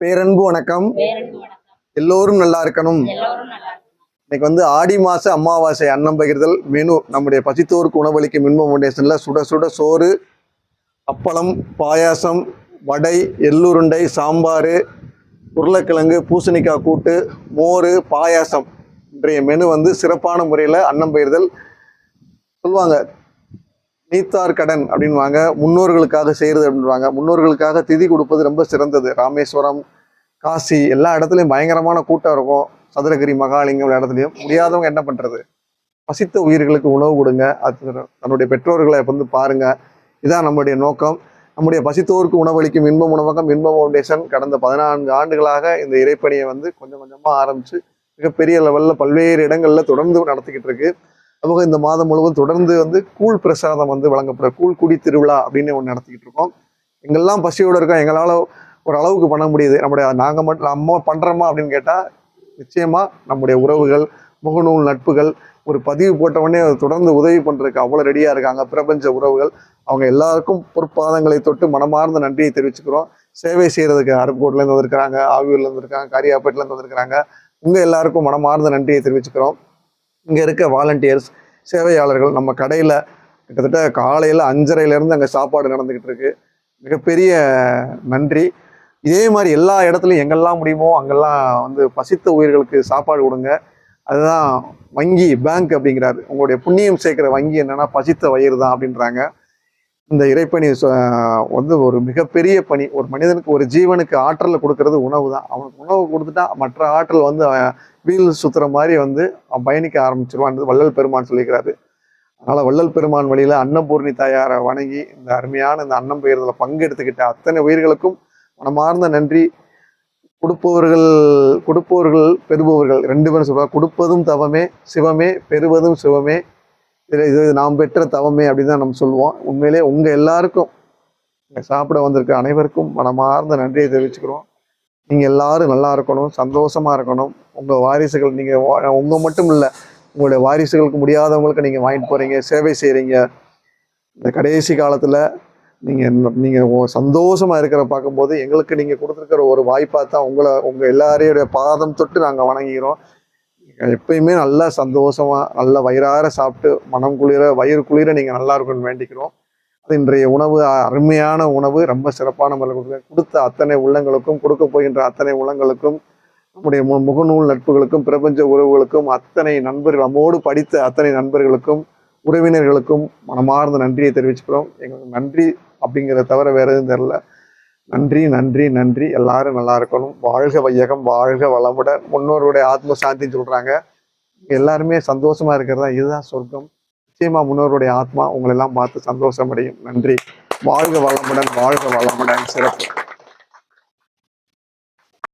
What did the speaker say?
பேரன்பு வணக்கம். எல்லோரும் நல்லா இருக்கணும். இன்னைக்கு வந்து ஆடி மாச அமாவாசை அன்னம் பகிர்தல் மெனு நம்முடைய பசித்தோருக்கு உணவளிக்கும் இன்ப ஃபவுண்டேஷன்ல சுட சுட சோறு, அப்பளம், பாயாசம், வடை, எள்ளுருண்டை, சாம்பார், உருளைக்கிழங்கு, பூசணிக்காய் கூட்டு, மோர், பாயாசம். இன்றைய மெனு வந்து சிறப்பான முறையில் அன்னம் பகிர்தல். சொல்லுவாங்க நீத்தார் கடன் அப்படின்வாங்க, முன்னோர்களுக்காக செய்கிறது அப்படின்வாங்க. முன்னோர்களுக்காக திதி கொடுப்பது ரொம்ப சிறந்தது. ராமேஸ்வரம், காசி எல்லா இடத்துலையும் பயங்கரமான கூட்டம் இருக்கும். சதுரகிரி, மகாலிங்கம் எல்லா இடத்துலையும். முடியாதவங்க என்ன பண்ணுறது? பசித்த உயிர்களுக்கு உணவு கொடுங்க. அது தன்னுடைய பெற்றோர்களை வந்து பாருங்க. இதான் நம்முடைய நோக்கம். நம்முடைய பசித்தோருக்கு உணவளிக்கும் இன்பம் உணவகம் இன்ப ஃபவுண்டேஷன் கடந்த 14 ஆண்டுகளாக இந்த இறைப்பணியை வந்து கொஞ்சம் கொஞ்சமாக ஆரம்பித்து மிகப்பெரிய லெவலில் பல்வேறு இடங்களில் தொடர்ந்து நடத்திக்கிட்டு இருக்கு. நமக்கு இந்த மாதம் முழுவதும் தொடர்ந்து வந்து கூழ் பிரசாதம் வந்து வழங்கப்படுற கூழ் குடி திருவிழா அப்படின்னு ஒன்று நடத்திக்கிட்டு இருக்கோம். எங்கெல்லாம் பசியோடு இருக்கோம், எங்களால் ஒரு அளவுக்கு பண்ண முடியுது. நாங்கள் மட்டும் நம்ம பண்ணுறோமா அப்படின்னு கேட்டால் நிச்சயமாக நம்முடைய உறவுகள், முகநூல் நட்புகள் ஒரு பதிவு போட்டவொடனே தொடர்ந்து உதவி பண்ணுறதுக்கு அவ்வளோ ரெடியாக இருக்காங்க. பிரபஞ்ச உறவுகள் அவங்க எல்லாருக்கும் பொற்பாதங்களை தொட்டு மனமார்ந்த நன்றியை தெரிவிச்சுக்கிறோம். சேவை செய்கிறதுக்கு அருப்புக்கோட்லேருந்து வந்திருக்கிறாங்க, ஆவியூர்லேருந்து வந்திருக்காங்க, காரியாப்பேட்டிலேருந்து வந்திருக்கிறாங்க. உங்கள் எல்லாருக்கும் மனமார்ந்த நன்றியை தெரிவிச்சுக்கிறோம். இங்கே இருக்க வாலண்டியர்ஸ், சேவையாளர்கள், நம்ம கடையில் கிட்டத்தட்ட காலையில் 5:30 அங்கே சாப்பாடு நடந்துக்கிட்டு இருக்கு. மிகப்பெரிய நன்றி. இதே மாதிரி எல்லா இடத்துலையும் எங்கெல்லாம் முடியுமோ அங்கெல்லாம் வந்து பசித்த உயிர்களுக்கு சாப்பாடு கொடுங்க. அதுதான் வங்கி, பேங்க் அப்படிங்கிறாரு. உங்களுடைய புண்ணியம் சேர்க்குற வங்கி என்னன்னா பசித்த வயிறு தான் அப்படின்றாங்க. இந்த இறைப்பணி வந்து ஒரு மிகப்பெரிய பணி. ஒரு மனிதனுக்கு, ஒரு ஜீவனுக்கு ஆற்றலை கொடுக்கறது உணவு தான். அவனுக்கு உணவு கொடுத்துட்டா மற்ற ஆற்றல் வந்து வீல் சுத்துற மாதிரி வந்து அவன் பயணிக்க ஆரம்பிச்சிருவான். வள்ளல் பெருமான் சொல்லிக்கிறாரு. அதனால வள்ளல் பெருமான் வழியில அன்னபூர்ணி தாயாரை வணங்கி இந்த அருமையான இந்த அன்னம் பெயர்தல பங்கெடுத்துக்கிட்ட அத்தனை உயிர்களுக்கும் மனமார்ந்த நன்றி. கொடுப்பவர்கள் பெறுபவர்கள் 2 பேரும் சொல்றாங்க. கொடுப்பதும் தவமே சிவமே, பெறுவதும் சிவமே, இது நாம் பெற்ற தவமே அப்படின்னு தான் நம்ம சொல்லுவோம். உண்மையிலே உங்க எல்லாருக்கும் சாப்பிட வந்திருக்க அனைவருக்கும் மனமார்ந்த நன்றியை தெரிவிச்சுக்கிறோம். நீங்க எல்லாரும் நல்லா இருக்கணும், சந்தோஷமா இருக்கணும். உங்க வாரிசுகள், நீங்க உங்க மட்டும் இல்லை, உங்களுடைய வாரிசுகளுக்கு முடியாதவங்களுக்கு நீங்க வாங்கிட்டு போறீங்க, சேவை செய்யறீங்க. இந்த கடைசி காலத்துல நீங்க சந்தோஷமா இருக்கிற பார்க்கும்போது எங்களுக்கு நீங்க கொடுத்துருக்கிற ஒரு வாய்ப்பாக தான் உங்க எல்லாரையுடைய பாதம் தொட்டு நாங்கள் வணங்குகிறோம். எப்பயுமே நல்லா சந்தோஷமா நல்ல வயிறார சாப்பிட்டு மனம் குளிர வயிறு குளிர நீங்க நல்லா இருக்கணும்னு வேண்டிக்கிறோம். அது இன்றைய உணவு அருமையான உணவு, ரொம்ப சிறப்பான முறையில் கொடுத்த அத்தனை உள்ளங்களுக்கும், கொடுக்க போகின்ற அத்தனை உள்ளங்களுக்கும், நம்முடைய முகநூல் நட்புகளுக்கும், பிரபஞ்ச உறவுகளுக்கும், அத்தனை நண்பர்கள், நம்மோடு படித்த அத்தனை நண்பர்களுக்கும், உறவினர்களுக்கும் மனமார்ந்த நன்றியை தெரிவிச்சுக்கிறோம். எங்களுக்கு நன்றி அப்படிங்கிறத தவிர வேற எதுவும் தெரியல. நன்றி நன்றி நன்றி. எல்லாரும் நல்லா இருக்கணும். வாழ்க வையகம், வாழ்க வளமுடன். முன்னோருடைய ஆத்ம சாந்தின்னு சொல்றாங்க. எல்லாருமே சந்தோஷமா இருக்கிறதா இதுதான் சொர்க்கம். நிச்சயமா முன்னோருடைய ஆத்மா உங்களை எல்லாம் பார்த்து சந்தோஷம் அடையும். நன்றி. வாழ்க வளமுடன், வாழ்க வளமுடன். சிறப்பு.